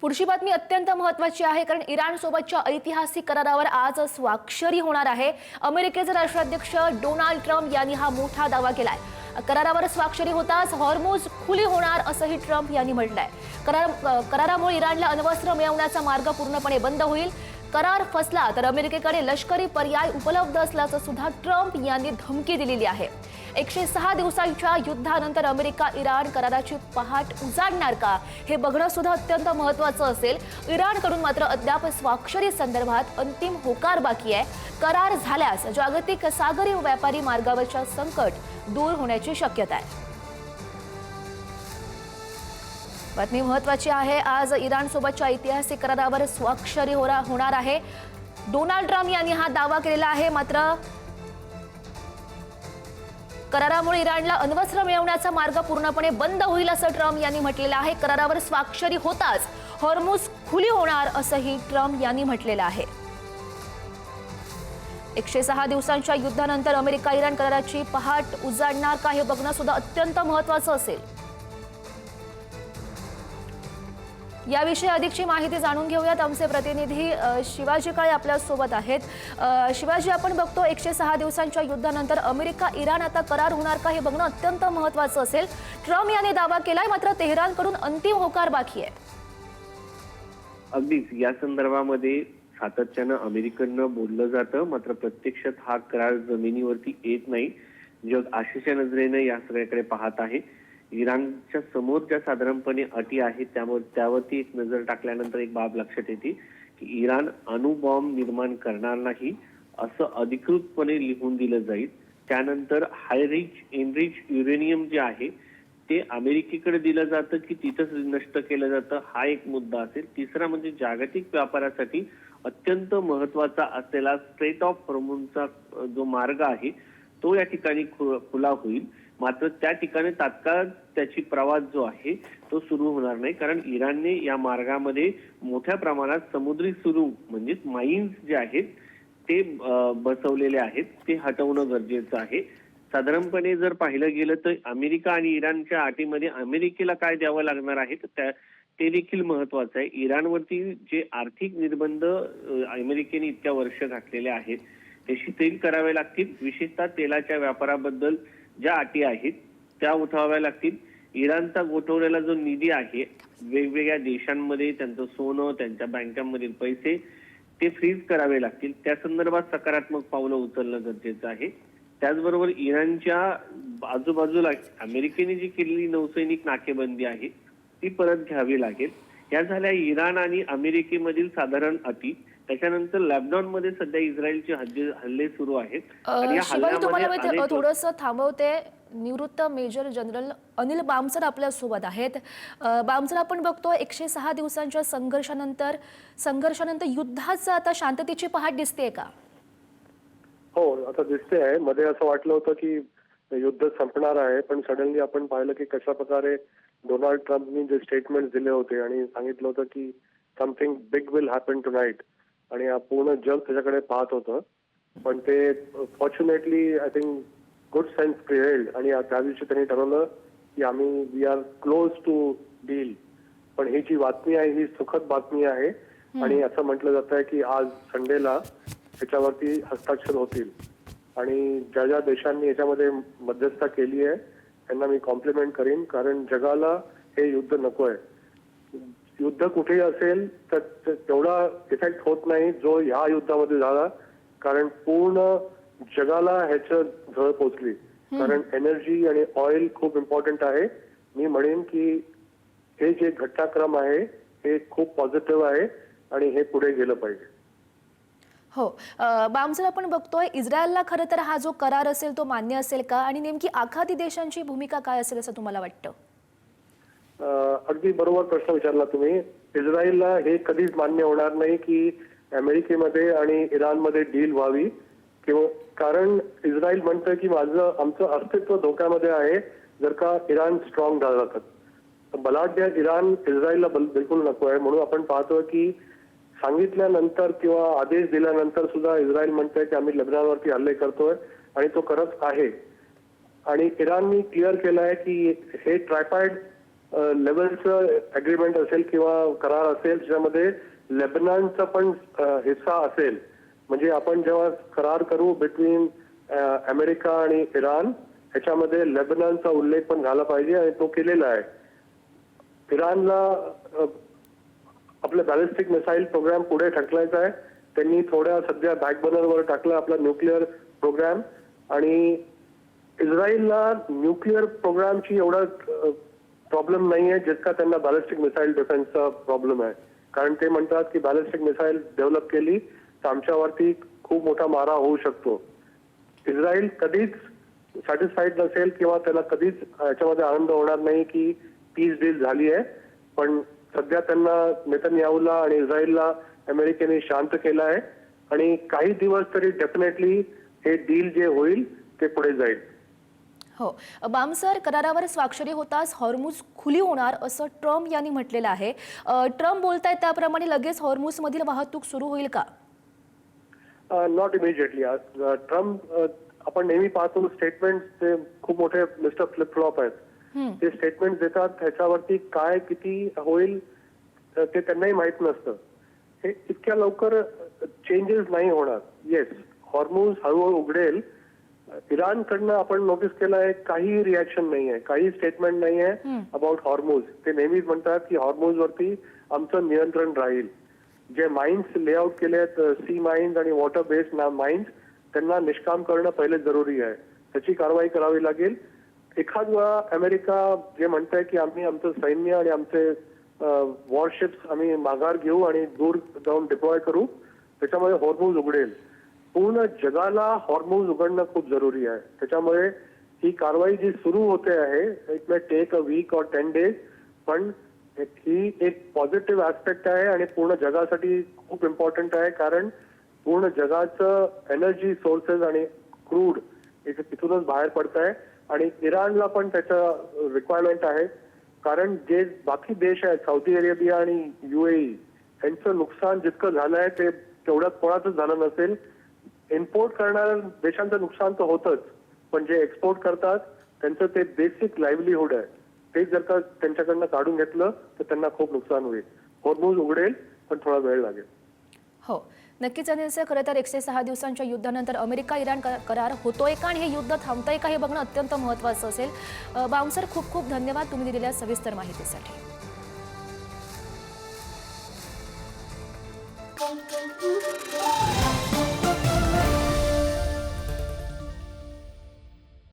पुढची बातमी अत्यंत महत्त्वाची आहे, कारण इराण सोबतच्या ऐतिहासिक करारावर आज स्वाक्षरी होणार आहे। अमेरिकेचे राष्ट्राध्यक्ष डोनाल्ड ट्रम्प यांनी हा मोठा दावा केलाय। करारावर स्वाक्षरी होताच हॉर्मुझ खुली होणार असंही ट्रम्प यांनी म्हटलंय। करारामुळे इराणला अण्वस्त्र मिळवण्याचा मार्ग पूर्णपणे बंद होईल। करार फसला तर अमेरिकेकडे लष्करी पर्याय उपलब्ध असल्याचं सुद्धा ट्रम्प यांनी धमकी दिलेली आहे। 106 दिवसांच्या युद्धानंतर अमेरिका इराण कराराची पहाट उजाडणार का, हे बघणं सुद्धा अत्यंत महत्त्वाचं असेल। इराणकडून मात्र अद्याप स्वाक्षरी संदर्भात अंतिम होकार बाकी आहे। करार झाल्यास जागतिक सागरी व्यापारी मार्गावरच्या संकट दूर होण्याची शक्यता आहे। बातमी महत्त्वाची आहे। आज इराण सोबतच्या ऐतिहासिक करारावर स्वाक्षरी होणार आहे। डोनाल्ड ट्रम्प यांनी हा दावा केलेला आहे। मात्र करारामुळे इराणला अण्वस्त्र मिळवण्याचा मार्ग पूर्णपणे बंद होईल असं ट्रम्प यांनी म्हटलेलं आहे। करारावर स्वाक्षरी होताच हॉर्मुझ खुली होणार असंही ट्रम्प यांनी म्हटलेलं आहे। 106 दिवसांच्या युद्धानंतर अमेरिका इराण कराराची पहाट उजाडणार का, हे बघणं सुद्धा अत्यंत महत्त्वाचं असेल। याविषयी अधिकची माहिती जाणून घेऊयात। आमचे प्रतिनिधी शिवाजी काळे आपल्या सोबत आहेत। शिवाजी, आपण बघतो 106 दिवसांच्या युद्धानंतर अमेरिका इराण आता करार होणार का, हे बघणं अत्यंत महत्त्वाचं असेल। ट्रम्प यांनी दावा केलाय, मात्र तेहरानकडून अंतिम होकार बाकी आहे। अगदीच या संदर्भामध्ये सातत्यानं अमेरिकेनं बोललं जातं, मात्र प्रत्यक्षात हा करार जमिनीवरती येत नाही। जग आशेच्या नजरेनं या सगळ्याकडे पाहत आहे। इराणच्या समोर ज्या साधारणपणे अटी आहेत त्यावरती एक नजर टाकल्यानंतर एक बाब लक्षात येते की इराण अणुबॉम्ब निर्माण करणार नाही असं अधिकृतपणे लिहून दिलं जाईल। त्यानंतर एनरिच युरेनियम जे आहे ते अमेरिकेकडे दिलं जातं की तिथंच नष्ट केलं जातं, हा एक मुद्दा असेल। तिसरा म्हणजे जागतिक व्यापारासाठी अत्यंत महत्वाचा असलेला स्ट्रेट ऑफ हॉर्मुझचा जो मार्ग आहे तो या ठिकाणी खुला होईल। मात्र त्या ठिकाणी तात्काळ त्याची प्रवास जो आहे तो सुरू होणार नाही, कारण इराणने या मार्गामध्ये मोठ्या प्रमाणात समुद्री सुरू म्हणजे माइन्स जे आहेत ते बसवलेले आहेत, ते हटवणं गरजेचं आहे। साधारणपणे जर पाहिलं गेलं तर अमेरिका आणि इराणच्या अटीमध्ये अमेरिकेला काय द्यावं लागणार आहे ते देखील महत्वाचं आहे। इराणवरती जे आर्थिक निर्बंध अमेरिकेने इतक्या वर्ष घातलेले आहेत ते शिथिल करावे लागतील। विशेषतः तेलाच्या व्यापाराबद्दल ज्या अटी आहेत त्या उठवाव्या लागतील। इराणचा गोठवलेला जो निधी आहे वेगवेगळ्या देशांमध्ये त्यांचं सोनं, त्यांच्या बँकांमधील पैसे ते फ्रीज करावे लागतील। त्या संदर्भात सकारात्मक पावलं उचलणं गरजेचं आहे। त्याचबरोबर इराणच्या आजूबाजूला अमेरिकेने जी केलेली नौसैनिक नाकेबंदी आहे ती परत घ्यावी लागेल। या झाल्या इराण आणि अमेरिकेमधील साधारण अटी। त्याच्यानंतर लेबनॉनमध्ये सध्या इस्रायलचे हल्ले सुरू आहेत आणि या हल्ल्यामध्ये थोडंसं थांबवते। निवृत्त मेजर जनरल अनिल बामसर आपल्या सोबत आहेत। बामसर, आपण बघतो 106 दिवसांच्या संघर्षानंतर युद्धाचं आता शांततेची पहाट दिसते का? हो, आता दिसते आहे। मध्ये असं वाटलं होतं की युद्ध संपणार आहे, पण सडनली आपण पाहिलं की कशा प्रकारे डोनाल्ड ट्रम्पनी जे स्टेटमेंट दिले होते आणि सांगितलं होतं की something big will happen tonight आणि पूर्ण जग त्याच्याकडे पाहत होतं। पण ते fortunately I think good sense prevailed आणि त्या दिवशी त्यांनी ठरवलं की we are close to deal. पण ही जी बातमी आहे ही सुखद बातमी आहे आणि असं म्हटलं जात आहे की आज संडेला ह्याच्यावरती हस्ताक्षर होतील आणि ज्या ज्या देशांनी याच्यामध्ये मध्यस्थता केली आहे त्यांना मी कॉम्प्लिमेंट करीन, कारण जगाला हे युद्ध नको आहे। युद्ध कुठेही असेल तर तेवढा इफेक्ट होत नाही जो ह्या युद्धामध्ये झाला, कारण पूर्ण जगाला ह्याचं झळ पोचली। कारण एनर्जी आणि ऑइल खूप इम्पॉर्टंट आहे। मी म्हणेन की हे जे घटनाक्रम आहे हे खूप पॉझिटिव्ह आहे आणि हे पुढे गेलं पाहिजे। हो, बामसर, आपण बघतोय इस्रायलला खरं तर हा जो करार असेल तो मान्य असेल का, आणि नेमकी आखाती देशांची भूमिका काय असेल असं तुम्हाला वाटतं? अगदी बरोबर प्रश्न विचारला तुम्ही। इस्रायलला हे कधीच मान्य होणार नाही की अमेरिकेमध्ये आणि इराणमध्ये डील व्हावी, किंवा कारण इस्रायल म्हणतं की आमचं अस्तित्व धोक्यामध्ये आहे जर का इराण स्ट्रॉंग झाला तर। मला वाटतं इराण इस्रायलला बिलकुल नको आहे। म्हणून आपण पाहतो की सांगितल्यानंतर किंवा आदेश दिल्यानंतर सुद्धा इस्रायल म्हणतंय की आम्ही लेबनॉनवरती हल्ले करतोय आणि तो करत आहे। आणि इराणनी क्लिअर केलं आहे की हे ट्रायपाइड लेवलचं अग्रीमेंट असेल किंवा करार असेल ज्यामध्ये लेबनॉनचा पण हिस्सा असेल. म्हणजे आपण जेव्हा करार करू बिटवीन अमेरिका आणि इराण ह्याच्यामध्ये लेबनॉनचा उल्लेख पण झाला पाहिजे आणि तो केलेला आहे. इराणला आपलं बॅलिस्टिक मिसाईल प्रोग्राम पुढे ढकलायचा आहे. त्यांनी थोड्या सध्या बॅकबर्नरवर टाकलं आपला न्यूक्लिअर प्रोग्राम आणि इस्रायलला न्यूक्लिअर प्रोग्रामची एवढा प्रॉब्लेम नाही आहे जितका त्यांना बॅलिस्टिक मिसाईल डिफेन्सचा प्रॉब्लेम आहे. कारण ते म्हणतात की बॅलिस्टिक मिसाईल डेव्हलप केली तर आमच्यावरती खूप मोठा मारा होऊ शकतो. इस्रायल कधीच सॅटिस्फाईड नसेल किंवा त्याला कधीच याच्यामध्ये आनंद होणार नाही की पीस डील झाली आहे. पण सध्या त्यांना नेतन्याहूला आणि इस्रायलला अमेरिकेने शांत केलं आहे आणि काही दिवस तरी डेफिनेटली हे डील जे होईल ते पुढे जाईल. हो बामसर, करारावर स्वाक्षरी होताच हॉर्मुझ खुली होणार असं ट्रम्प यांनी म्हटलेलं आहे. ट्रम्प बोलतायत त्याप्रमाणे लगेच हॉर्मुझमधील वाहतूक सुरू होईल का? Not immediately. ट्रम्प आपण नेहमी पाहतो स्टेटमेंट ते खूप मोठे मिस्टर फ्लिप फ्लॉप आहेत. ते स्टेटमेंट देतात त्याच्यावरती काय किती होईल ते त्यांनाही माहित नसतं. हे इतक्या लवकर चेंजेस नाही होणार. येस, हॉर्मुझ हळूहळू उघडेल. इराणकडनं आपण नोटीस केलं आहे काही रिॲक्शन नाही आहे, काही स्टेटमेंट नाही आहे अबाउट हॉर्मुझ. ते नेहमीच म्हणतात की हॉर्मुझ वरती आमचं नियंत्रण राहील. जे माइन्स लेआउट केले आहेत सी माइन्स आणि वॉटर बेस्ड माइन्स त्यांना निष्काम करणं पहिले जरुरी आहे. त्याची कारवाई करावी लागेल. एखाद वेळा अमेरिका जे म्हणत आहे की आम्ही आमचं सैन्य आणि आमचे वॉरशिप्स आम्ही माघार घेऊ आणि दूर जाऊन डिप्लॉय करू त्याच्यामुळे हॉर्मुझ उघडेल. पूर्ण जगाला हॉर्मुझ उघडणं खूप जरुरी आहे. त्याच्यामुळे ही कारवाई जी सुरू होते आहे it may take a week or 10 days पण ही एक पॉझिटिव्ह ऍस्पेक्ट आहे आणि पूर्ण जगासाठी खूप इम्पॉर्टंट आहे. कारण पूर्ण जगाचं एनर्जी सोर्सेस आणि क्रूड इथूनच बाहेर पडत आहे आणि इराणला पण त्याचं रिक्वायरमेंट आहे. कारण जे बाकी देश आहेत सौदी अरेबिया आणि UAE यांचं नुकसान जितकं झालं आहे ते तेवढ्यात कोणाचंच झालं नसेल. इम्पोर्ट करणाऱ्या देशांचं नुकसान तर होतच पण जे एक्सपोर्ट करतात त्यांचं ते बेसिक लाईव्हलीहूड आहे ते जर का त्यांच्याकडनं काढून घेतलं तर त्यांना खूप नुकसान होईल. हॉर्मुझ उघडेल पण थोडा वेळ लागेल. हो नक्कीच अनिल सर, खरं तर 106 दिवसांच्या युद्धानंतर अमेरिका इराण करार होतोय का आणि हे युद्ध थांबतंय का हे बघणं अत्यंत महत्त्वाचं असेल. बामसर, खूप खूप धन्यवाद तुम्ही दिलेल्या सविस्तर माहितीसाठी.